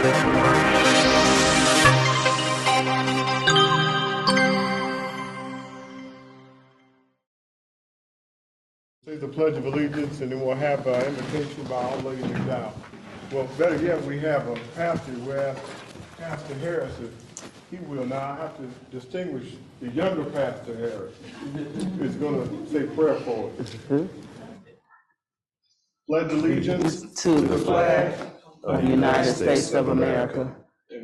Say the Pledge of Allegiance, and then we'll have an invitation by Our Lady McDowell. Well, better yet, we have a pastor. We'll ask Pastor Harris if he will. Now, I have to distinguish the younger Pastor Harris is going to say prayer for us. Pledge allegiance to the flag of the United States of America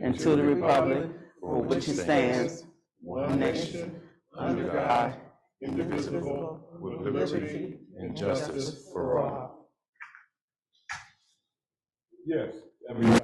and to the republic for which it stands, one nation, under God, indivisible, with liberty and justice for all. Yes, everybody.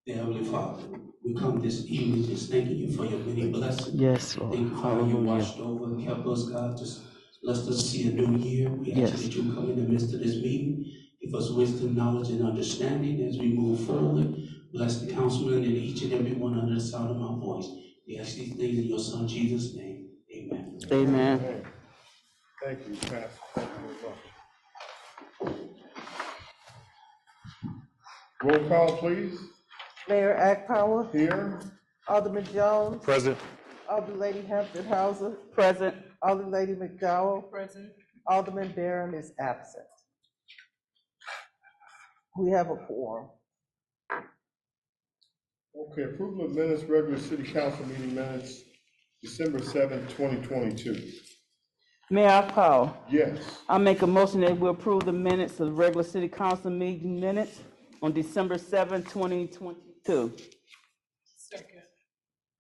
Dear Heavenly Father, we come this evening just thanking you for your many blessings. Yes, Lord. Thank you for how you watched over and kept us, God. Just blessed us to see a new year. We ask you that you come in the midst of this meeting. Give us wisdom, knowledge, and understanding as we move forward. Bless the councilman and each and every one under the sound of my voice. We ask these things in your Son Jesus' name. Amen. Amen. Amen. Thank you, Pastor. Thank you very much. Roll call, please. Mayor Ackpower. Here. Alderman Jones. Present. Alderman Lady Hampton Hauser. Present. Alderman Lady McDowell. Present. Alderman Barron is absent. We have a quorum. Okay, approval of minutes, regular city council meeting minutes, December 7th, 2022. Mayor Ackpower. Yes. I make a motion that we approve the minutes of the regular city council meeting minutes on December 7, 2022. Second.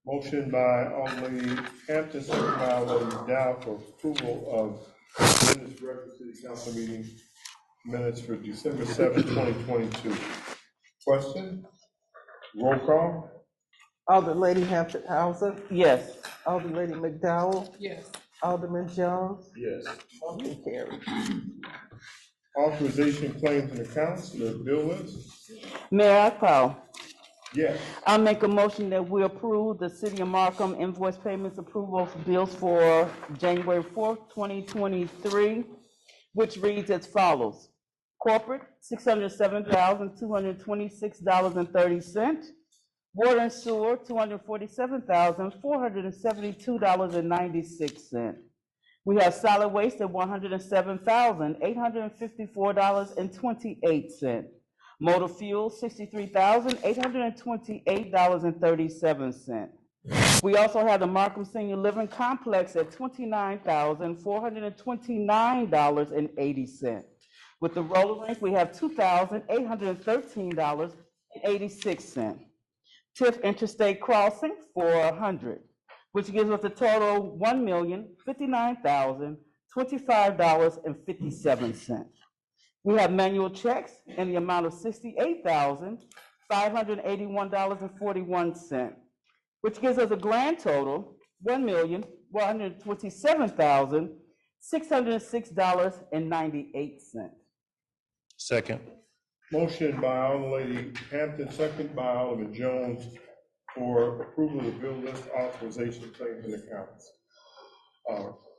Motion by Alderman Hampton, second by Alderman McDowell for approval of minutes, regular city council meeting minutes for December 7th, 2022. Question? Roll call? Alderman Lady Hampton Hauser. Yes. Alderman Lady McDowell. Yes. Alderman Jones. Yes. Motion carried. Authorization claims and accounts, the bill list? Mayor Ackpower. Yes. I make a motion that we approve the City of Markham invoice payments approval of bills for January 4th, 2023, which reads as follows. Corporate, $607,226.30. Water and sewer, $247,472.96. We have solid waste at $107,854.28. Motor fuel, $63,828.37. We also have the Markham Senior Living Complex at $29,429.80. With the roller rink, we have $2,813.86. TIF Interstate Crossing, $400, which gives us a total $1,059,025.57. We have manual checks in the amount of $68,581.41, which gives us a grand total $1,127,606.98. Second. Motion by Alderman Lady Hampton, second by Alderman Jones for approval of the bill list, authorization, claims, and accounts.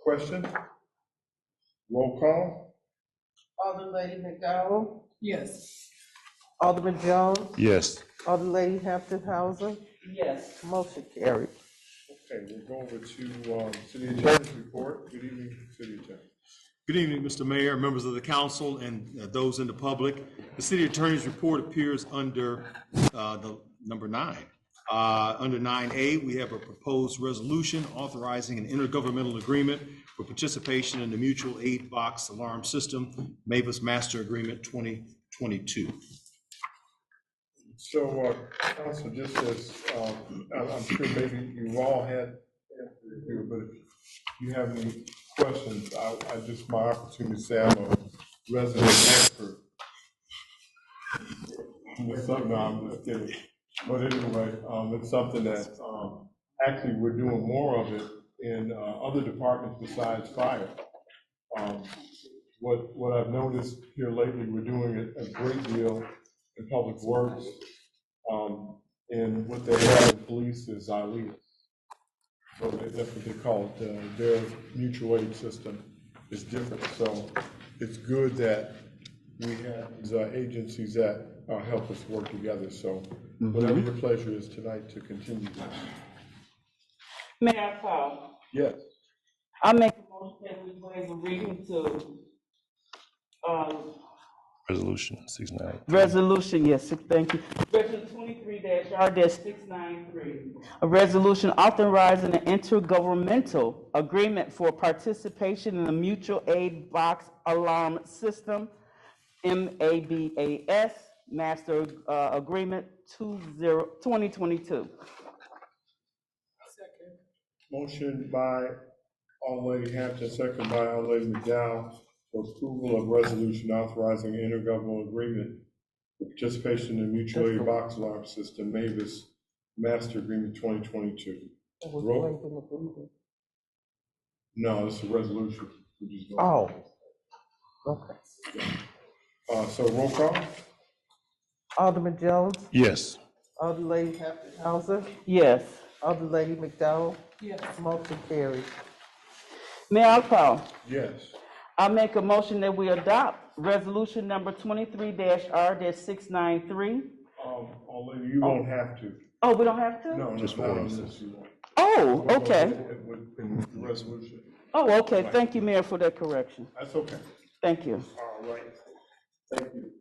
Question? Roll call? Alderman Lady McDowell. Yes. Alderman Jones. Yes. Alderman Lady Hampton Hauser. Yes. Motion carried. Okay, we'll go over to City Attorney's report. Good evening, City Attorney. Good evening, Mr. Mayor, members of the council, and those in the public. The City Attorney's report appears under the number 9. Under 9A, we have a proposed resolution authorizing an intergovernmental agreement for participation in the Mutual Aid Box Alarm System, Mavis Master Agreement 2022. So, Council, just as I'm sure maybe you all had answers here, but if you have any questions, I just my opportunity to say I'm a resident expert. It's something, no, I'm just kidding. But anyway, it's something that actually we're doing more of it in other departments besides fire. What I've noticed here lately, we're doing a great deal in public works, and what they have in police is ILEA. So that's what they call it. Their mutual aid system is different. So it's good that we have these agencies that help us work together. So whatever your pleasure is tonight to continue this. Mayor Paul, Yes. I make a motion that we waive the reading to, Resolution 693. resolution, yes, thank you. Resolution 23-R-693, a resolution authorizing an intergovernmental agreement for participation in the mutual aid box alarm system, MABAS, Master Agreement 2022. Second. Motion by Alderlady Hampton, second by Alderlady McDowell, for approval of resolution authorizing an intergovernmental agreement for participation in the mutual aid box alarm system, Mavis Master Agreement 2022. Roll. No, it's a resolution. We just voted. Oh, okay. So roll call? Alderman Jones, Yes. Alderlady Hauser, Yes. Alderlady McDowell, Yes. motion carries. Mayor Paul, Yes. I make a motion that we adopt resolution number 23-R-693. Alderlady, you won't have to. Oh, we don't have to? No, Just not on ordinance. this, you won't. Oh, We'll go okay. ahead with the resolution. Oh, okay. Thank you, Mayor, for that correction. That's okay. Thank you. All right. Thank you.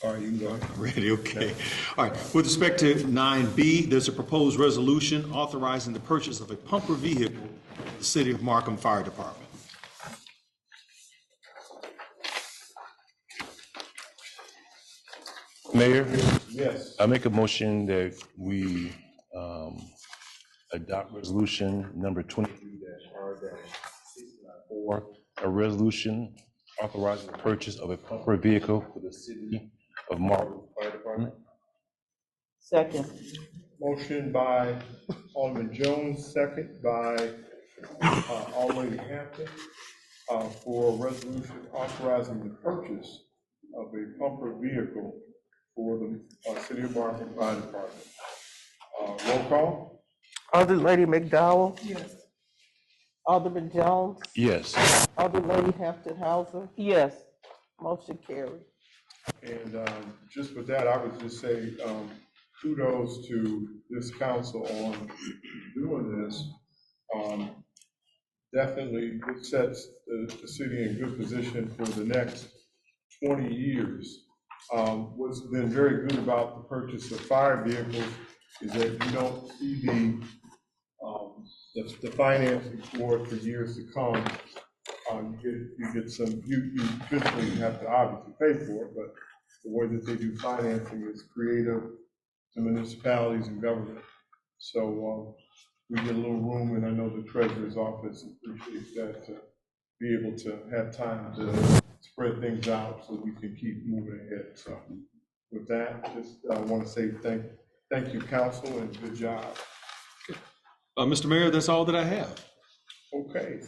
All right, you can go ahead. Ready, okay. All right, with respect to 9B, there's a proposed resolution authorizing the purchase of a pumper vehicle for the City of Markham Fire Department. Mayor, Yes. I make a motion that we adopt resolution number 23-R-694, a resolution authorizing the purchase of a pumper vehicle for the City of Markham Fire Department. Second. Motion by Alderman Jones, second by Alderlady Hampton, for a resolution authorizing the purchase of a pumper vehicle for the City of Markham Fire Department. Roll call? Alderlady McDowell, Yes. Alderman Jones, Yes. Alderlady Hauser, Yes. motion carries. And just with that, I would just say kudos to this council on doing this. Definitely, it sets the city in good position for the next 20 years. What's been very good about the purchase of fire vehicles is that you don't see the financing for it for years to come. You get some, you eventually have to obviously pay for it, but the way that they do financing is creative to municipalities and government. So we get a little room, and I know the treasurer's office appreciates that, to be able to have time to spread things out so we can keep moving ahead. So with that, just want to say thank you, council, and good job. Mr. Mayor, that's all that I have. Okay,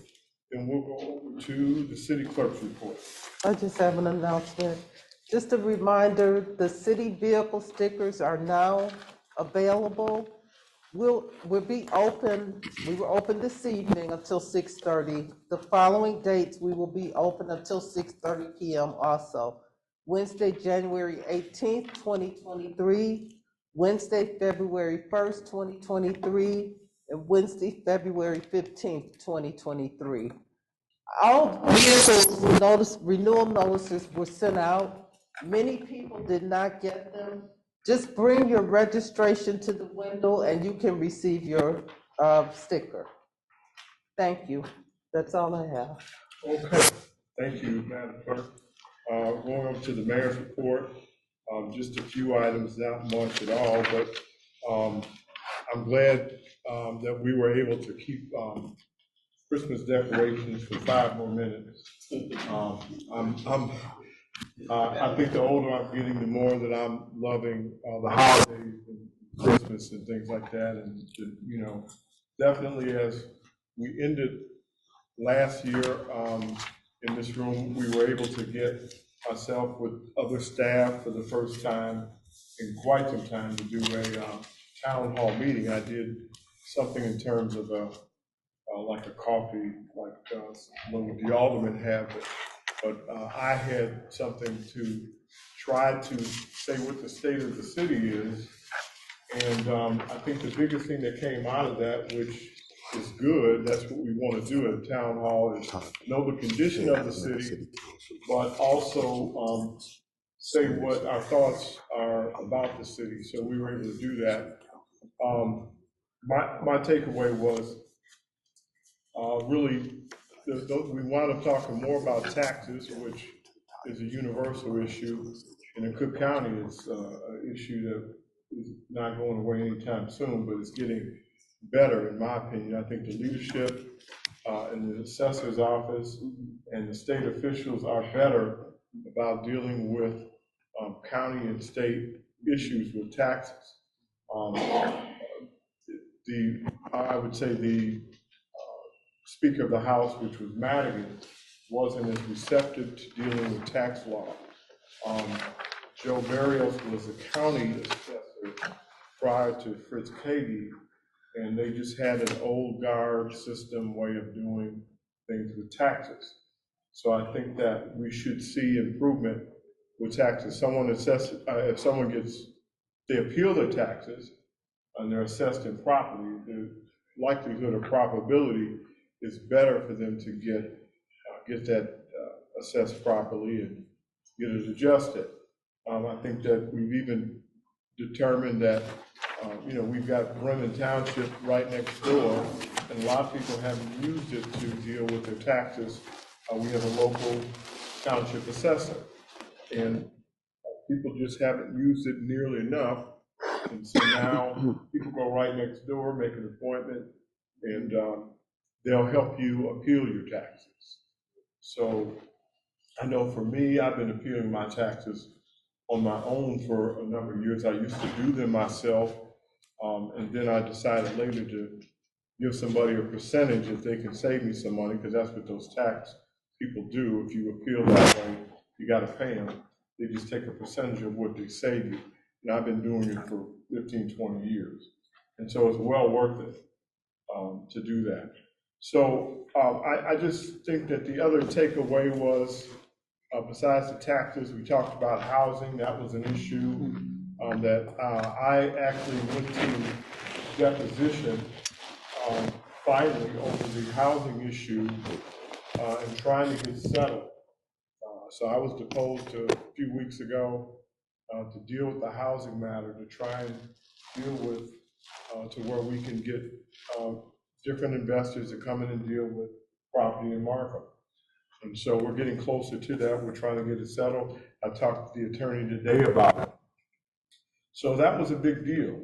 then we'll go over to the city clerk's report. I just have an announcement. Just a reminder, the city vehicle stickers are now available. We'll be open, we were open this evening until 6:30. The following dates, we will be open until 6:30 PM also. Wednesday, January 18th, 2023, Wednesday, February 1st, 2023, and Wednesday, February 15th, 2023. All vehicles renewal notices were sent out. Many people did not get them. Just bring your registration to the window and you can receive your sticker. Thank you. That's all I have. Okay, thank you, Madam Clerk. Going over to the mayor's report, just a few items, not much at all, but I'm glad that we were able to keep Christmas decorations for 5 more minutes. I think the older I'm getting, the more that I'm loving the holidays and Christmas and things like that. And, you know, definitely as we ended last year in this room, we were able to get ourselves with other staff for the first time in quite some time to do a town hall meeting. I did something in terms of like a coffee, like the aldermen have, but but I had something to try to say what the state of the city is. And I think the biggest thing that came out of that, which is good, that's what we want to do at the town hall, is know the condition of the city, but also say what our thoughts are about the city. So we were able to do that. My takeaway was really, we wound up talking more about taxes, which is a universal issue. And in Cook County, it's an issue that is not going away anytime soon, but it's getting better, in my opinion. I think the leadership in the assessor's office and the state officials are better about dealing with county and state issues with taxes. I would say the Speaker of the House, which was Madigan, wasn't as receptive to dealing with tax law. Joe Barrios was a county assessor prior to Fritz Cady, and they just had an old guard system way of doing things with taxes. So I think that we should see improvement with taxes. If someone they appeal their taxes and they're assessed improperly, the likelihood or probability is better for them to get that assessed properly and get it adjusted. I think that we've even determined that, we've got Brennan Township right next door, and a lot of people haven't used it to deal with their taxes. We have a local township assessor, and people just haven't used it nearly enough. And so now people go right next door, make an appointment, and they'll help you appeal your taxes. So I know for me, I've been appealing my taxes on my own for a number of years. I used to do them myself, and then I decided later to give somebody a percentage if they can save me some money, because that's what those tax people do. If you appeal that way, you got to pay them. They just take a percentage of what they save you. And I've been doing it for 15, 20 years. And so it's well worth it to do that. So I just think that the other takeaway was, besides the taxes, we talked about housing. That was an issue that I actually went to deposition finally over the housing issue and trying to get settled. So I was deposed a few weeks ago to deal with the housing matter, to try and deal with to where we can get different investors to come in and deal with property in Markham. And so we're getting closer to that. We're trying to get it settled. I talked to the attorney today about it. So that was a big deal.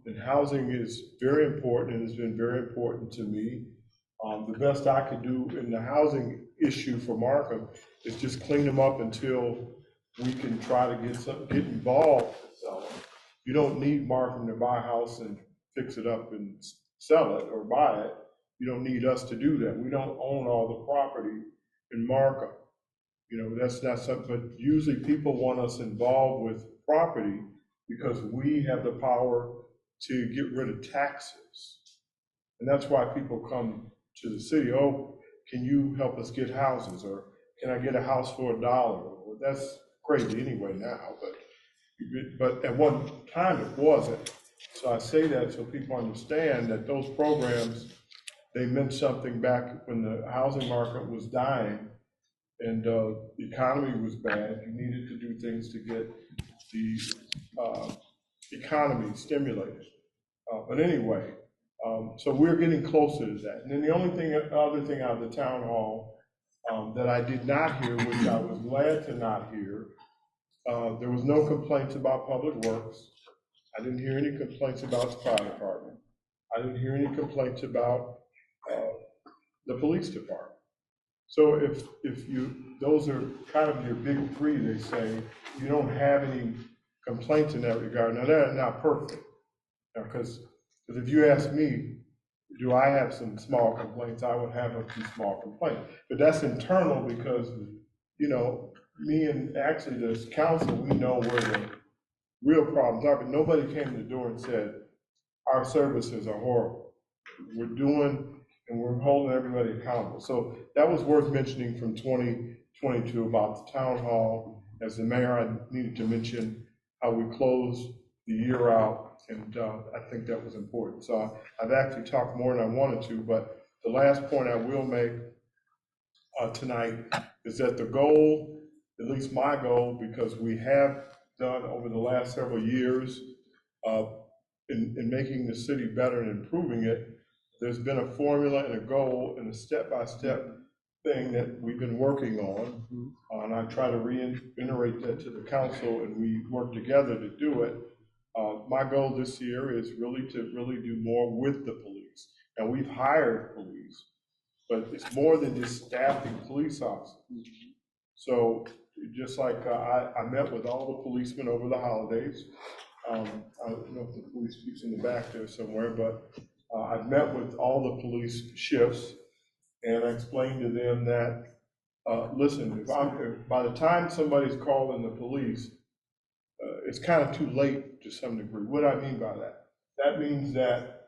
And housing is very important, and it's been very important to me. The best I could do in the housing issue for Markham is just clean them up until we can try to get involved. So you don't need Markham to buy a house and fix it up and sell it or buy it. You don't need us to do that. We don't own all the property in Markham. That's not something, but usually people want us involved with property because we have the power to get rid of taxes. And that's why people come to the city. Oh, can you help us get houses? Or can I get a house for $1? Well, that's crazy anyway now, but at one time it wasn't. So I say that so people understand that those programs, they meant something back when the housing market was dying and the economy was bad. You needed to do things to get the economy stimulated. But anyway, so we're getting closer to that. And then the other thing out of the town hall that I did not hear, which I was glad to not hear, there was no complaints about public works. I didn't hear any complaints about the fire department. I didn't hear any complaints about the police department. So if those are kind of your big three, they say, you don't have any complaints in that regard. Now they're not perfect, because if you ask me, do I have some small complaints? I would have a few small complaints, but that's internal because, me and actually this council, we know where the real problems are, but nobody came to the door and said, our services are horrible. We're doing and we're holding everybody accountable. So that was worth mentioning from 2022 about the town hall. As the mayor, I needed to mention how we closed the year out, and I think that was important. So I've actually talked more than I wanted to, but the last point I will make tonight is that the goal, at least my goal, because we have done over the last several years in making the city better and improving it, there's been a formula and a goal and a step-by-step thing that we've been working on. And I try to reiterate that to the council, and we work together to do it. My goal this year is really to do more with the police. And we've hired police, but it's more than just staffing police officers. So just like I met with all the policemen over the holidays. I don't know if the police chief's in the back there somewhere, but I've met with all the police shifts, and I explained to them that, listen, if by the time somebody's calling the police, it's kind of too late to some degree. What do I mean by that? That means that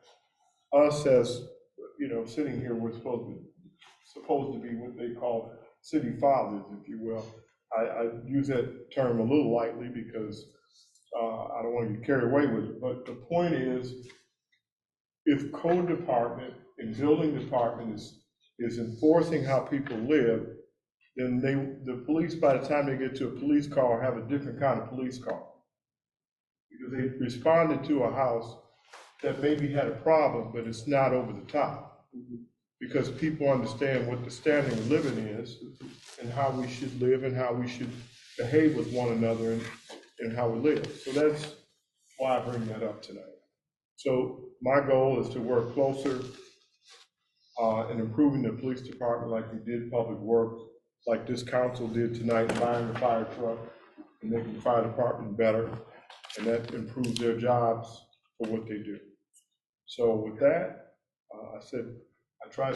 us as, sitting here, we're supposed to be what they call city fathers, if you will. I use that term a little lightly because I don't want to get carried away with it. But the point is, if code department and building department is enforcing how people live, then the police, by the time they get to a police car, have a different kind of police car. Because they responded to a house that maybe had a problem, but it's not over the top. Because people understand what the standard of living is and how we should live and how we should behave with one another and how we live. So that's why I bring that up tonight. So my goal is to work closer in improving the police department like we did public works, like this council did tonight, buying the fire truck and making the fire department better. And that improves their jobs for what they do. So with that, I said, I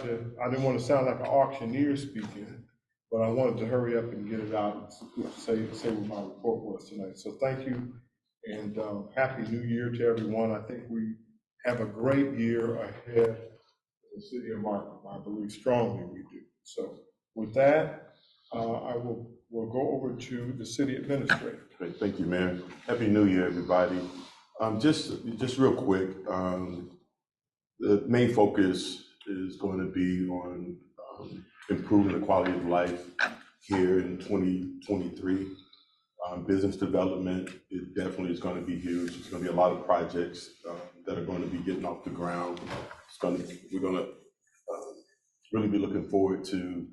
didn't want to sound like an auctioneer speaking, but I wanted to hurry up and get it out and say what my report was tonight. So thank you, and Happy New Year to everyone. I think we have a great year ahead in the city of Markham. I believe strongly we do. So with that, we'll go over to the city administrator. Great, thank you, Mayor. Happy New Year, everybody. Just real quick, the main focus is going to be on improving the quality of life here in 2023. Business development, it definitely is going to be huge. There's going to be a lot of projects that are going to be getting off the ground. We're going to really be looking forward to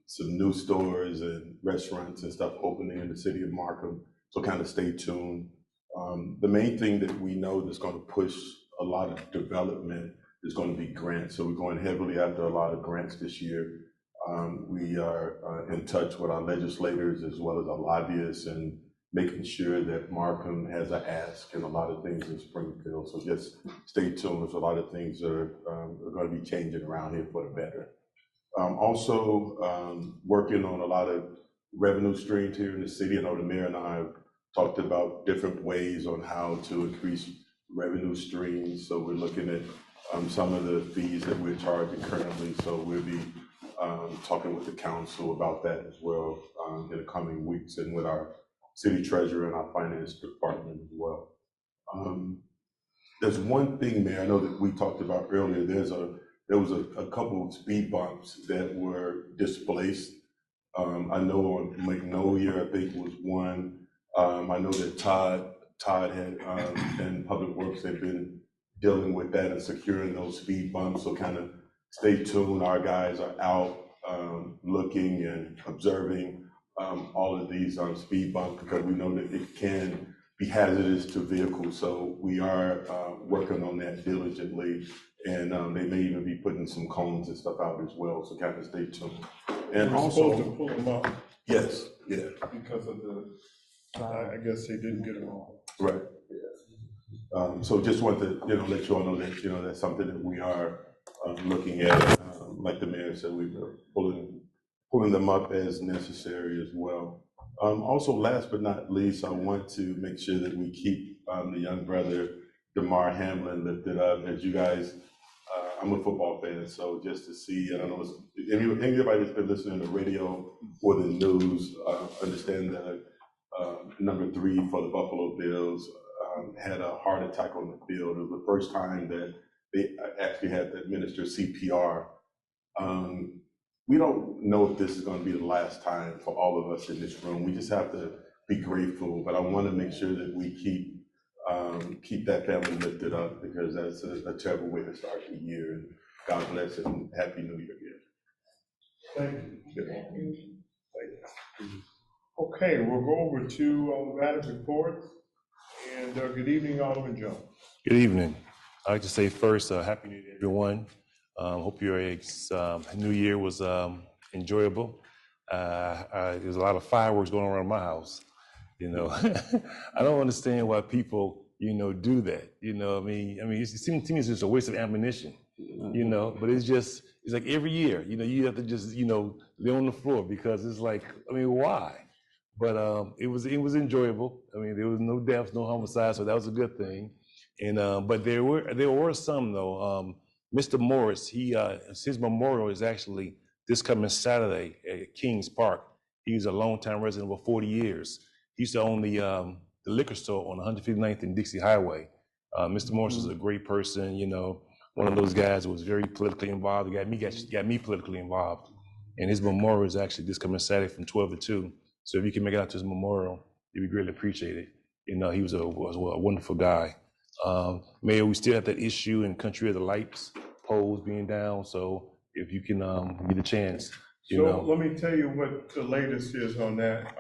some new stores and restaurants and stuff opening in the city of Markham. So kind of stay tuned. The main thing that we know that's going to push a lot of development is going to be grants. So we're going heavily after a lot of grants this year. We are in touch with our legislators as well as our lobbyists and making sure that Markham has an ask in a lot of things in Springfield. So just stay tuned. There's a lot of things that are going to be changing around here for the better. Also working on a lot of revenue streams here in the city. I know the mayor and I have talked about different ways on how to increase revenue streams. So we're looking at some of the fees that we're charging currently. So we'll be talking with the council about that as well in the coming weeks, and with our city treasurer and our finance department as well. There's one thing, Mayor, I know that we talked about earlier. There was a couple of speed bumps that were displaced. I know on Magnolia, I think was one. I know that Todd had and Public Works had been dealing with that and securing those speed bumps. So kind of stay tuned. Our guys are out looking and observing all of these speed bumps, because we know that it can be hazardous to vehicles. So we are working on that diligently, and they may even be putting some cones and stuff out as well. So kind of stay tuned. And we're also, supposed to pull them up yes, yeah, because of I guess they didn't get it all. right. Yeah. So just want to let you all know that that's something that we are looking at. Like the mayor said, we're pulling them up as necessary as well. Also, last but not least, I want to make sure that we keep the young brother, DeMar Hamlin, lifted up. As you guys I'm a football fan, so just to see, I don't know, anybody that's been listening to the radio or the news, understand that number 3 for the Buffalo Bills had a heart attack on the field. It was the first time that they actually had to administer CPR. We don't know if this is going to be the last time for all of us in this room. We just have to be grateful, but I want to make sure that we keep that family lifted up, because that's a terrible way to start the year. And God bless and Happy New Year again. Thank you. Thank you. Okay, we'll go over to automatic reports, and good evening, Alderman Jones. Good evening. I'd like to say first, Happy New Year, everyone. Hope your New Year was enjoyable. There's a lot of fireworks going on around my house. I don't understand why people, do that. I mean, it seems to me it's just a waste of ammunition. But it's like every year, you have to just, lay on the floor, because it's like, why? But it was enjoyable. There was no deaths, no homicides, so that was a good thing. And but there were some though. Mr. Morris, his memorial is actually this coming Saturday at Kings Park. He's a longtime resident for 40 years. He used to own the liquor store on 159th and Dixie Highway. Mr. Morris is a great person, one of those guys who was very politically involved. He got me politically involved. And his memorial is actually this coming Saturday from 12 to 2. So if you can make it out to his memorial, you'd be greatly appreciated. He was a wonderful guy. Mayor, we still have that issue in Country of the Lights poles being down. So if you can get a chance, Let me tell you what the latest is on that.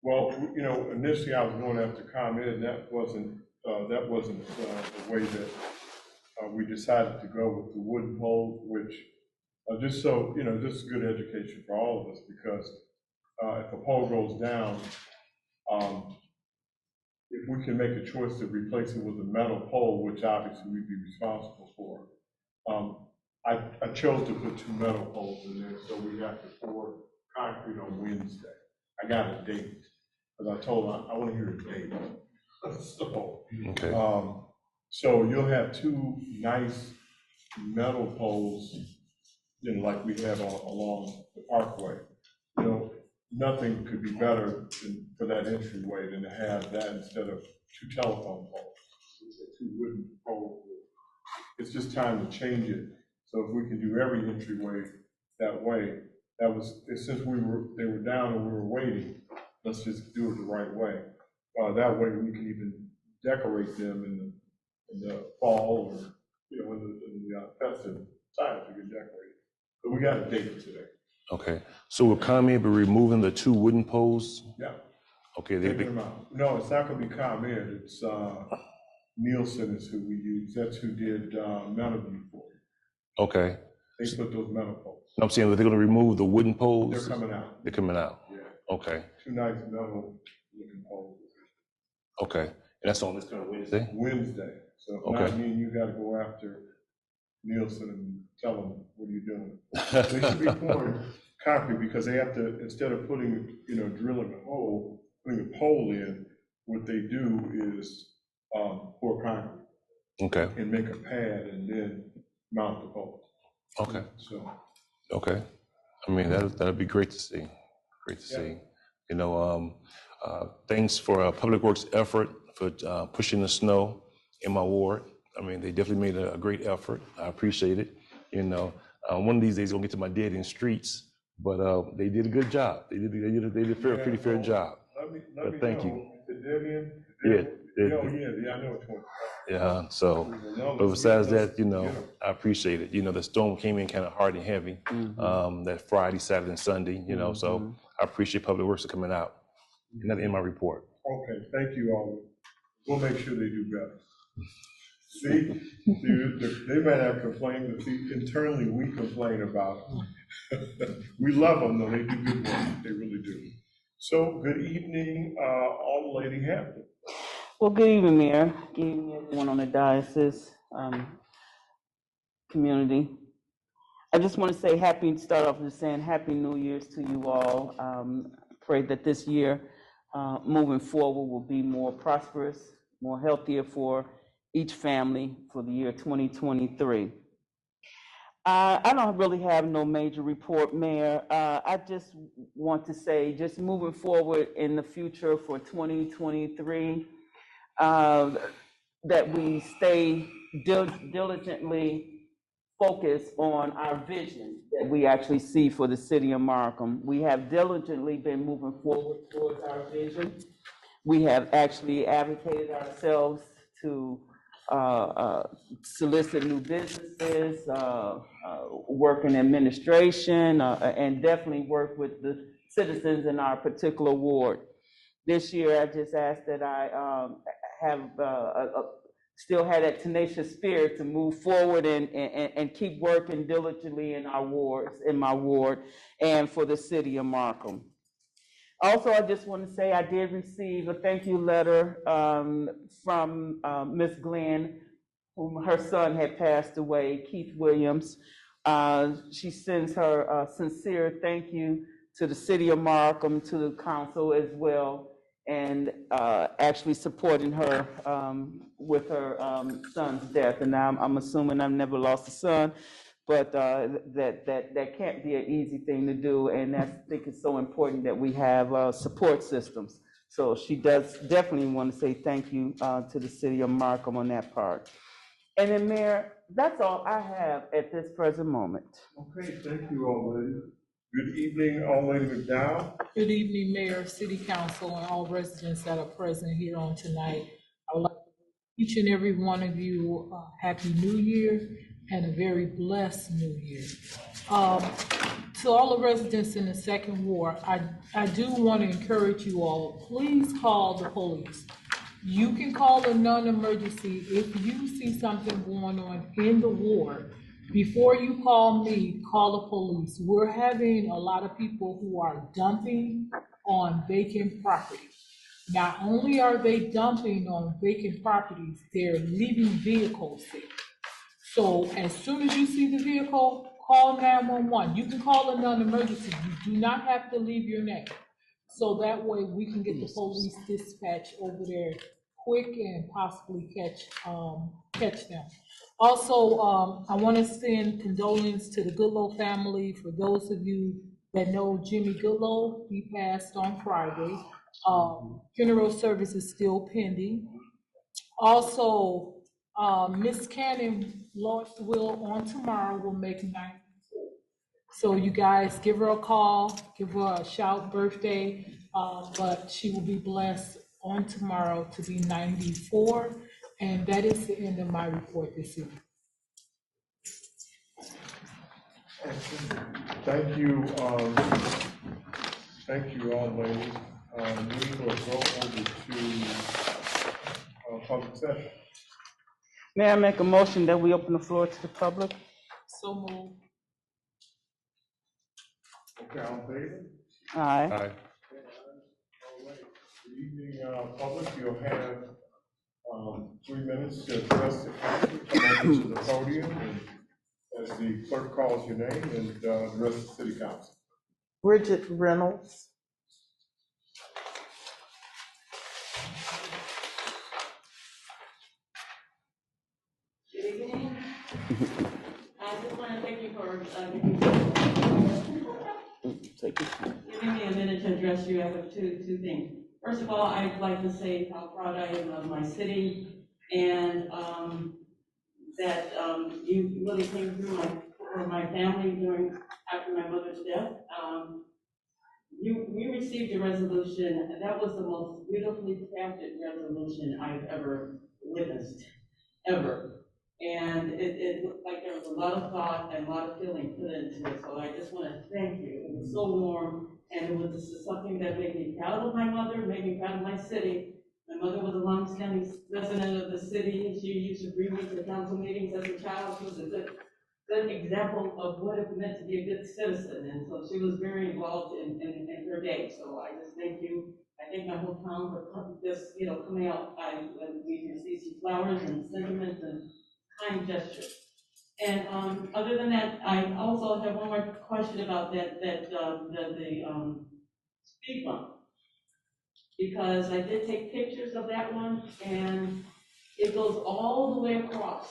Initially I was going after ComEd, and that wasn't the way that we decided to go with the wooden poles, which this is good education for all of us, because if a pole goes down, if we can make a choice to replace it with a metal pole, which obviously we'd be responsible for, I chose to put 2 metal poles in there, so we have to pour concrete on Wednesday. I got a date, because I told her I want to hear a date. Okay. So you'll have 2 nice metal poles, like we have along the Parkway. Nothing could be better for that entryway than to have that instead of 2 telephone poles, 2 wooden poles. It's just time to change it. So if we can do every entryway that way, since they were down and we were waiting, let's just do it the right way. That way we can even decorate them in the fall, or in the festive times we can decorate. But we got a date today. Okay. So will ComEd be removing the 2 wooden poles? Yeah. Okay. Taking them out. No, it's not going to be ComEd. It's Nielsen is who we use. That's who did Metal View for you. Okay. They put those metal poles. I'm saying that they're going to remove the wooden poles? They're coming out. They're coming out? Yeah. Okay. 2 nice metal looking poles. Okay. And that's on this coming Wednesday? Wednesday. So if not, me and you got to go after Nielsen and tell them, what are you doing? They should be pouring concrete, because they have to, instead of putting, drilling a hole, putting a pole in, what they do is pour concrete. Okay. And make a pad and then mount the poles. Okay. So. Okay. That'd be great to see. Great to see. Thanks for Public Works effort for pushing the snow in my ward. They definitely made a great effort. I appreciate it. One of these days, I'm gonna get to my dead end streets, but they did a good job. They did a pretty fair job. Let me thank know. you. The dead end? Yeah. I know which one. Yeah. So, but besides that, I appreciate it. The storm came in kind of hard and heavy that Friday, Saturday, and Sunday. So I appreciate Public Works for coming out. And that's in my report. Okay. Thank you all. We'll make sure they do better. See, they might have complained, but see, internally we complain about them. We love them, though. They do good work. They really do. So, good evening, Alderlady Hampton. Well, good evening, Mayor. Good evening, everyone on the diocese community. I just want to say start off with saying Happy New Year's to you all. Pray that this year, moving forward, will be more prosperous, more healthier for each family for the year 2023. I don't really have no major report, Mayor. I just want to say, just moving forward in the future for 2023, that we stay diligently focused on our vision that we actually see for the city of Markham. We have diligently been moving forward towards our vision. We have actually advocated ourselves to solicit new businesses, work in administration, and definitely work with the citizens in our particular ward. This year, I just asked that I have still had that tenacious spirit to move forward and keep working diligently in our wards, in my ward, and for the city of Markham. Also, I just want to say I did receive a thank you letter from Miss Glenn, whom her son had passed away, Keith Williams. She sends her sincere thank you to the city of Markham, to the council as well, and actually supporting her with her son's death. And now I'm assuming I've never lost a son, but that can't be an easy thing to do, and I think it's so important that we have support systems. So she does definitely want to say thank you to the city of Markham on that part. And then, Mayor, that's all I have at this present moment. Okay, thank you, Old Lady. Good evening, Old Lady McDowell. Good evening, Mayor, City Council, and all residents that are present here on tonight. I would like to wish each and every one of you a Happy New Year and a very blessed New Year. To all the residents in the second ward, I do want to encourage you all, please call the police. You can call a non-emergency if you see something going on in the ward. Before you call me, call the police. We're having a lot of people who are dumping on vacant property. Not only are they dumping on vacant properties, they're leaving vehicles there. So as soon as you see the vehicle, call 911. You can call a non-emergency. You do not have to leave your name. So that way we can get the police dispatch over there quick and possibly catch them. Also, I want to send condolences to the Goodlow family. For those of you that know Jimmy Goodlow, he passed on Friday. Funeral service is still pending. Also, Miss Cannon, Lord's will, on tomorrow will make 94. So you guys give her a call, give her a shout birthday, but she will be blessed on tomorrow to be 94. And that is the end of my report this evening. Thank you, all ladies. We will go over to public session. May I make a motion that we open the floor to the public? So moved. Okay, all in favor? Aye. Aye. Good evening, public. You'll have 3 minutes to address the council. Come over to the podium and as the clerk calls your name and address the city council. Bridget Reynolds. Good evening. I just want to thank you for giving me a minute to address you. I have two things. First of all, I'd like to say how proud I am of my city and that you really came through for my family after my mother's death. We received a resolution that was the most beautifully crafted resolution I've ever witnessed, ever. And it looked like there was a lot of thought and a lot of feeling put into it. So I just want to thank you. It was so warm, and it was something that made me proud of my mother, made me proud of my city. My mother was a long-standing resident of the city. She used to bring me to council meetings as a child. She was a good example of what it meant to be a good citizen. And so she was very involved in her day. So I just thank you. I thank my whole town for just, coming out. When we received some flowers and sentiments and kind gesture. And other than that, I also have one more question about the speed bump, because I did take pictures of that one, and It goes all the way across.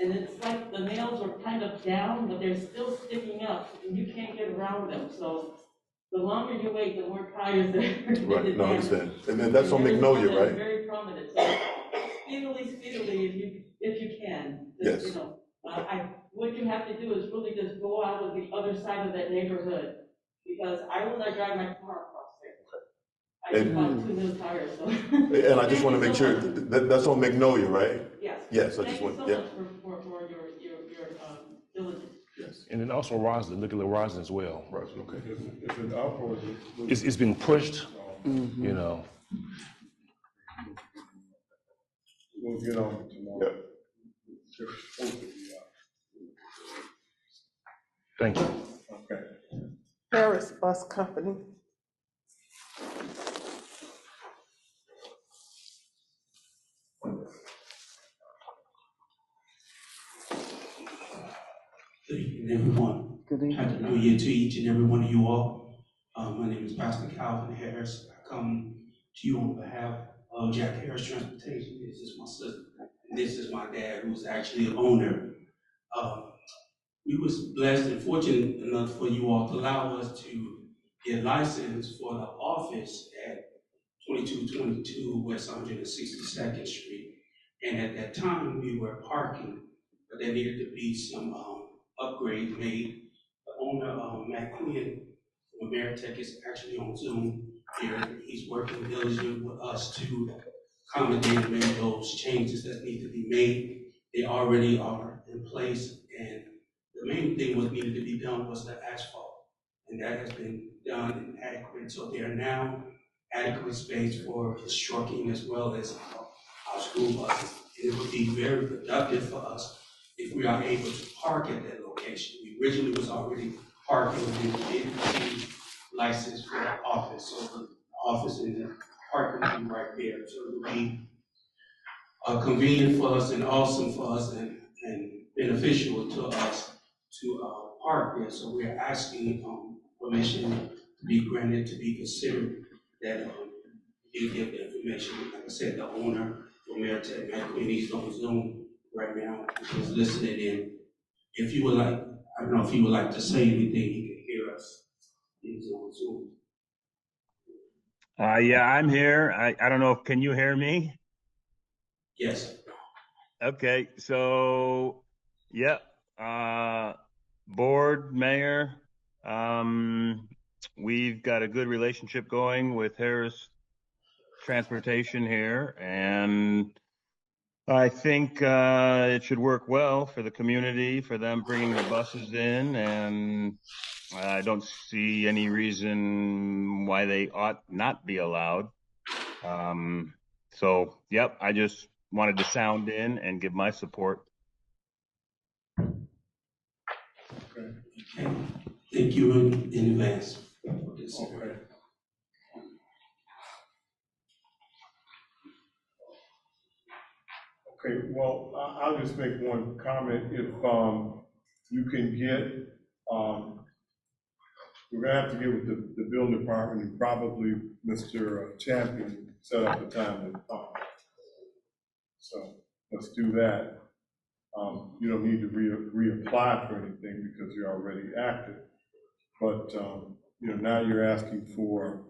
And it's like the nails are kind of down, but they're still sticking up, and you can't get around them. So the longer you wait, the more tires there. Right, no, I understand. And then that's on Magnolia, right? Very prominent, so speedily, if you can. Yes. You know, what you have to do is really just go out of the other side of that neighborhood, because I will not drive my car across there. I just bought 2 new tires, so. And I just want to make sure, that's on Magnolia, right? Yes. Yes, I just want, Thank yeah. you so much for your diligence. Yes. And then also Roslyn, look at the Roslyn as well. Roslyn, okay. Is it up or is it? It's been pushed, you know. We'll get on it tomorrow. Yeah. Thank you. Okay. Harris Bus Company. Good evening, everyone. Good evening. Happy New Year to each and every one of you all. My name is Pastor Calvin Harris. I come to you on behalf of Jack Harris Transportation. This is my sister. And this is my dad, who's actually the owner. We was blessed and fortunate enough for you all to allow us to get license for the office at 2222 West 162nd Street. And at that time, we were parking, but there needed to be some upgrade made. The owner, Matt Quinn from Ameritech, is actually on Zoom here. He's working diligently with us to accommodate and make those changes that need to be made. They already are in place, and the main thing what needed to be done was the asphalt, and that has been done and adequate. So there are now adequate space for constructing as well as our school buses. And it would be very productive for us if we are able to park at that location. We originally was already parking in the license for the office, so the office and the parking would be right there. So it would be convenient for us and awesome for us and beneficial to us to park there. So we're asking permission to be granted, to be considered that you give the information. Like I said, the owner from Ameritech, Matt Quinn, he's on Zoom right now, he's listening in. If you would like, I don't know if he would like to say anything, he can hear us. He's on Zoom. Yeah, I'm here. I don't know if, can you hear me? Yes. Okay, so, yeah, board, mayor, we've got a good relationship going with Harris Transportation here, and I think it should work well for the community, for them bringing the buses in, and I don't see any reason why they ought not be allowed. So, yep, I just wanted to sound in and give my support. Okay. Thank you in advance for this. Okay. Okay, well, I'll just make one comment. If you can get, we're gonna have to get with the building department and probably Mr. Champion set up a time to talk. So let's do that. You don't need to reapply for anything because you're already active. But, you know, now you're asking for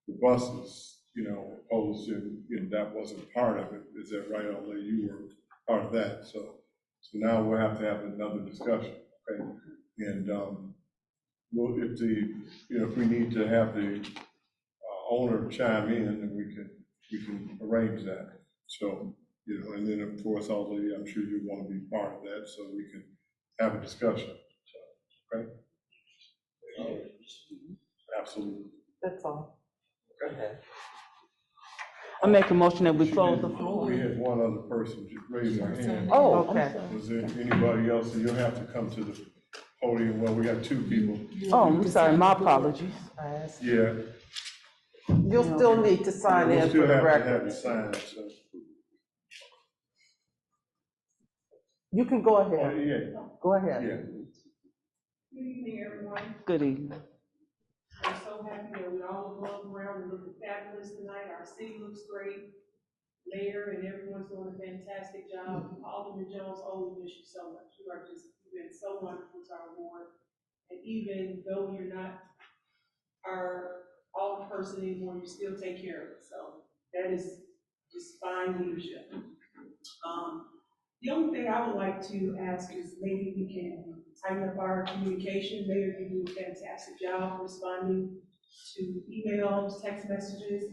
the buses, you know, opposed to, you know, that wasn't part of it. Is that right, although you were part of that? So now we'll have to have another discussion, okay? And, well, if if we need to have the owner chime in, then we can arrange that. So, you know, and then of course, although I'm sure you want to be part of that, so we can have a discussion. So, okay? Absolutely. That's all. Okay. I make a motion that we close the floor. We had one other person just raise their hand. Oh, Okay. Was there anybody else? You'll have to come to the podium. Well, we got 2 people. Oh, I'm sorry, my apologies. Yeah. You'll still need to sign We'll in still for the have to have you record. sign, so. You can go Oh, ahead. yeah, Go ahead. yeah. Good evening, everyone. Good evening. I'm so happy that we all above ground and looking fabulous tonight. Our city looks great. Mayor and everyone's doing a fantastic job. Alderman Jones, we miss you so much. You've been so wonderful to our ward. And even though you're not our all person anymore, you still take care of it. So that is just fine leadership. The only thing I would like to ask is maybe we can tighten up our communication. Mayor, you do a fantastic job responding to emails, text messages,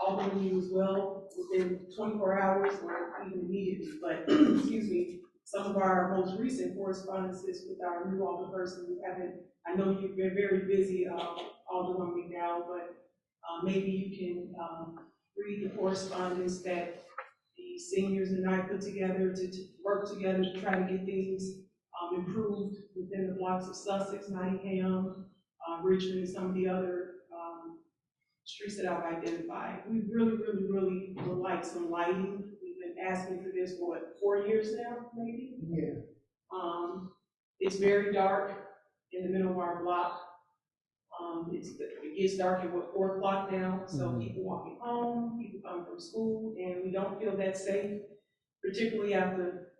all of you as well within 24 hours or even immediately. But excuse me, some of our most recent correspondences with our new alderperson, we haven't. I know you've been very busy, Alderman McDowell, but maybe you can read the correspondence that the seniors and I put together to work together to try to get things improved within the blocks of Sussex, Nottingham, Richmond, and some of the other streets that I've identified. We really would like some lighting. We've been asking for this for what, 4 years now, maybe? Yeah. It's very dark in the middle of our block. It gets dark at what, 4 o'clock now, so people walking home, people come from school, and we don't feel that safe, particularly after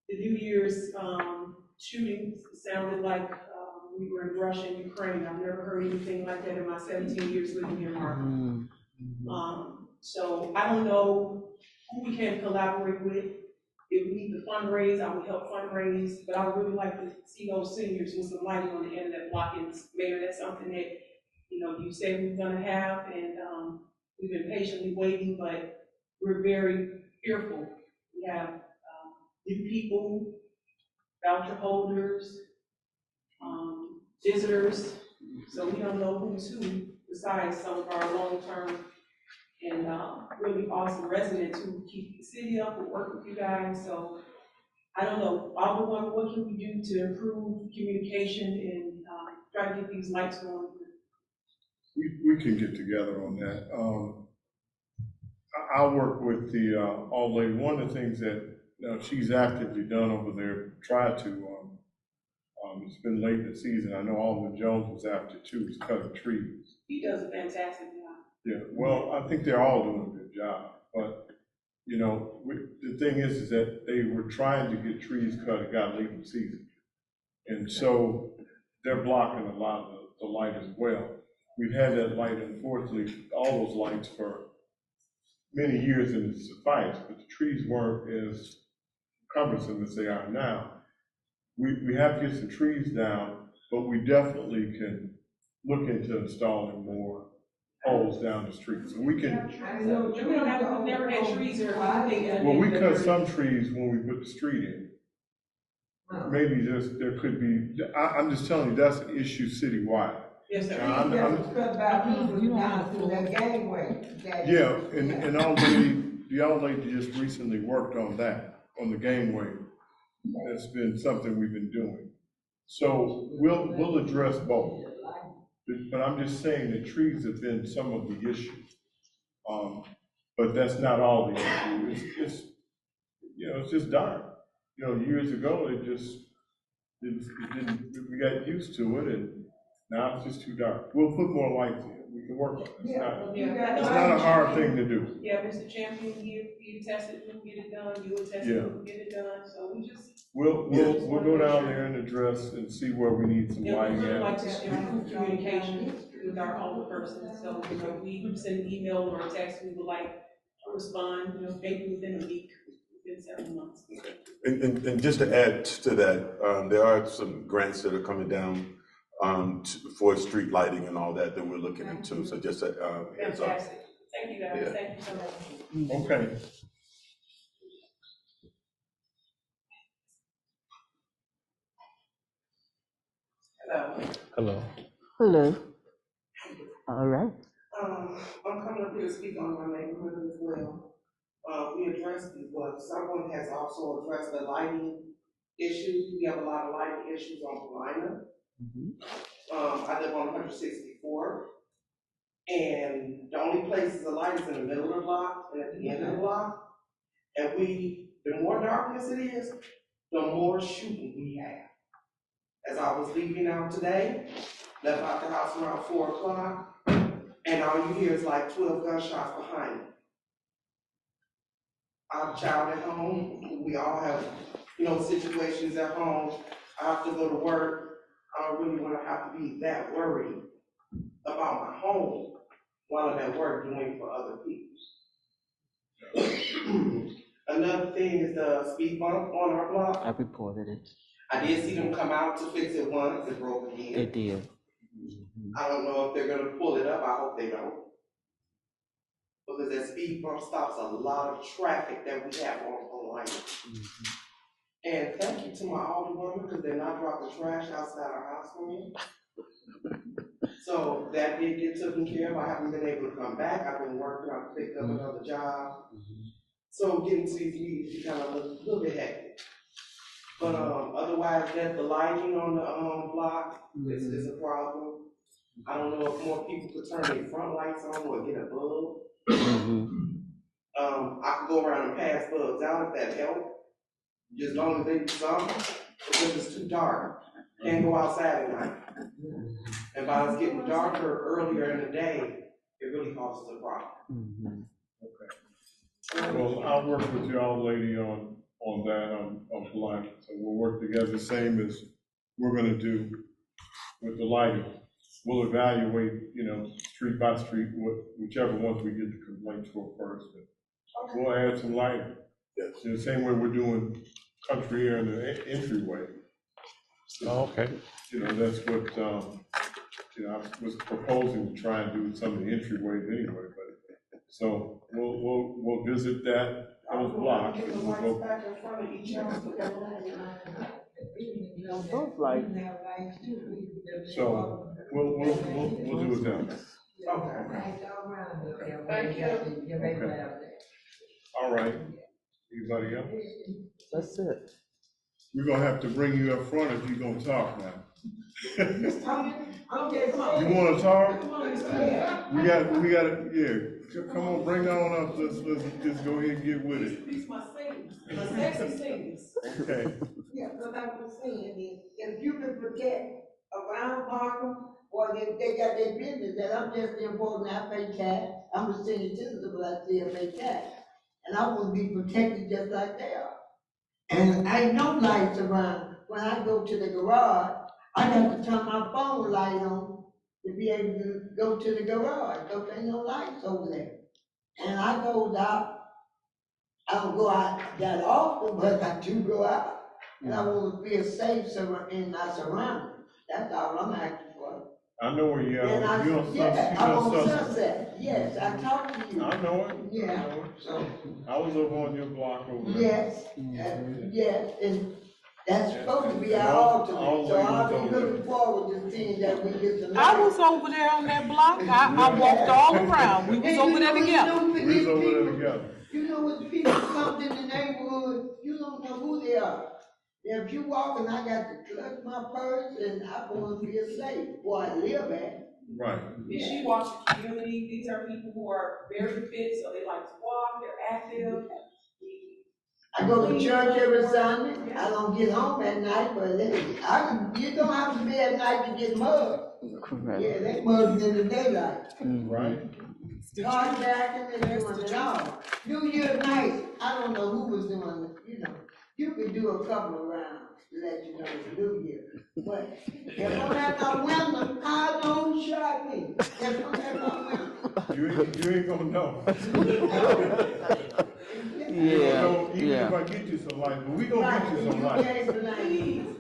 the New Year's shooting. Sounded like we were in Russia and Ukraine. I've never heard anything like that in my 17 years living here in Markham. So I don't know who we can collaborate with. If we need to fundraise, I would help fundraise, but I would really like to see those seniors with some lighting on the end of that block. And Mayor, that's something that, you know, you say we're gonna have, and we've been patiently waiting, but we're very fearful. We have new people, voucher holders, visitors, so we don't know who's who besides some of our long-term and really awesome residents who keep the city up and work with you guys. So I don't know, Alderman, what can we do to improve communication and try to get these lights going? We can get together on that. I'll work with the old lady. One of the things that she's actively done over there, tried to, it's been late in the season. I know Alderman Jones was after too, is cutting trees. He does a fantastic job. Yeah, well, I think they're all doing a good job, but you know, the thing is that they were trying to get trees cut. It got late in the season, and so they're blocking a lot of the light as well. We've had that light, unfortunately, all those lights for many years, and it sufficed, but the trees weren't as cumbersome as they are now. We have to get some trees down, but we definitely can look into installing more poles down the street. So we can. We've never had trees or anything. Well, we cut some trees when we put the street in. Maybe there could be, I'm just telling you, that's an issue citywide. Yes, sir. Yeah, and the old lady just recently worked on that, on the gangway. That's been something we've been doing. So we'll address both. But I'm just saying that trees have been some of the issues. But that's not all the issue. It's you know, it's just dark. You know, years ago, it didn't, we got used to it, and now it's just too dark. We'll put more lights in. We can work on it. It's not a hard thing to do. Yeah, Mr. Champion, you test it, we'll get it done. You will test it, we'll get it done. So we just. We'll go down there and address and see where we need some lighting. We would like to improve communication with our older persons. So, you know, we send an email or a text, we would like to respond, you know, maybe within a week, within 7 months. And just to add to that, there are some grants that are coming down for street lighting and all that we're looking into. So just fantastic. Thank you guys. Yeah. Thank you so much. Okay. Hello. Hello. All right. I'm coming up here to speak on my neighborhood as well. We addressed someone has also addressed the lighting issues. We have a lot of lighting issues on Paulina. I live on 164, and the only places the light is in the middle of the block and at the end of the block. And the more darkness it is, the more shooting we have. As I was leaving out today, left out the house around 4 o'clock, and all you hear is like 12 gunshots behind me. I have a child at home. We all have, situations at home. I have to go to work. I don't really want to have to be that worried about my home while I'm at work doing for other people. Another thing is the speed bump on our block. I reported it. I did see them come out to fix it once, it broke again. It did. I don't know if they're gonna pull it up, I hope they don't. Because that speed bump stops a lot of traffic that we have on line. And thank you to my alderwoman, because they're not dropping trash outside our house for me. So that did get taken care of. I haven't been able to come back. I've been working, I've picked up another job. So getting to these meetings is kind of a little bit hectic. But otherwise, that the lighting on the block is a problem. I don't know if more people could turn their front lights on or get a bulb. I could go around and pass bulbs out if that helps. Just as long as they do something, because it's too dark. Can't go outside at night. And by us getting darker earlier in the day, it really causes a problem. Okay. Well, I'll work with y'all, lady, on that, on lighting. So we'll work together, same as we're gonna do with the lighting. We'll evaluate, street by street, whichever ones we get the complaints for first. We'll add some lighting. Yes. In the same way we're doing country air in the entryway. Oh, okay. That's what, I was proposing to try and do some of the entryways anyway, but, so we'll visit those blocks. And we'll go. Back in front of each other. Those lights. So we'll do it then. Okay. Thank you. Okay. All right. Anybody else? That's it. We're gonna have to bring you up front if you're gonna talk now. Okay, come on. You wanna talk? Come on, Mr. Mayor. We got, yeah, come on, bring it on up, let's just go ahead and get with it. These my savings, my sexy savings. Okay, Yeah, because I was saying is, if you can protect around Markham, or if they got their business, that I'm just important, I pay tax, I'm a senior citizen, but I still pay tax. And I want to be protected just like they are. And I ain't no lights around. When I go to the garage, I got to turn my phone light on to be able to go to the garage, because there ain't no lights over there. And I goes out, I don't go out that often, but I do go out. And I want to feel safe in my surroundings. That's all I'm asking for. I know where you are. And I, You on yeah, I'm on Sunset. Sunset. Yes, I talked to you. I know it. Yeah. I know it. So, I was over on your block over there. yes, yes, and that's supposed to be our All alternate. So I'll be ladies over looking forward to seeing that we get some. I was over there on that block. I walked all around. We was over there together. We was over there together. You know what the people come in the neighborhood, you don't know who they are. If you walk and I got to clutch my purse and I want to feel safe where I live at. Right. If she walks the community, these are people who are very fit, so they like to walk, they're active. I go to church every Sunday. I don't get home at night, but you don't have to be at night to get mugged. Correct. Yeah, they mugged in the daylight. Right. Carjacking and doing it all. New Year's night, I don't know who was doing it, You could do a couple of rounds to let you know it's New Year. But if I'm at my window, I don't shot me. If I'm at my window. You ain't gonna know. Even if I get you some light, but we gonna get you some light.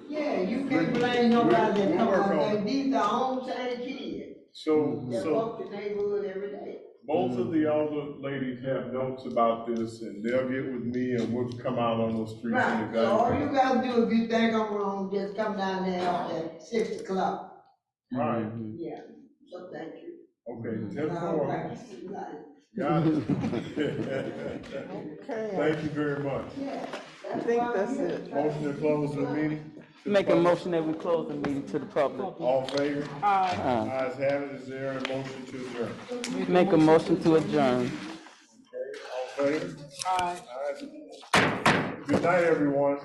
Yeah, you can't blame nobody that come We'll work out on there. it. These are home same kids. So That walk the neighborhood every day. both of the older ladies have notes about this, and they'll get with me, and we'll come out on those streets and Right, so all evaluate. you gotta do if you think I'm wrong, just come down there at 6 o'clock. Right, Yeah, so thank you. okay, And I'll 10-4. practice it like- Got it. Okay, Thank you very much. Yeah. I think that's it. Motion to close the meeting. Make a motion that we close the meeting to the public. All in favor? Aye. Ayes have it. Is there a motion to adjourn? Make a motion to adjourn. Okay, all in favor? Aye. Ayes. Good night, everyone.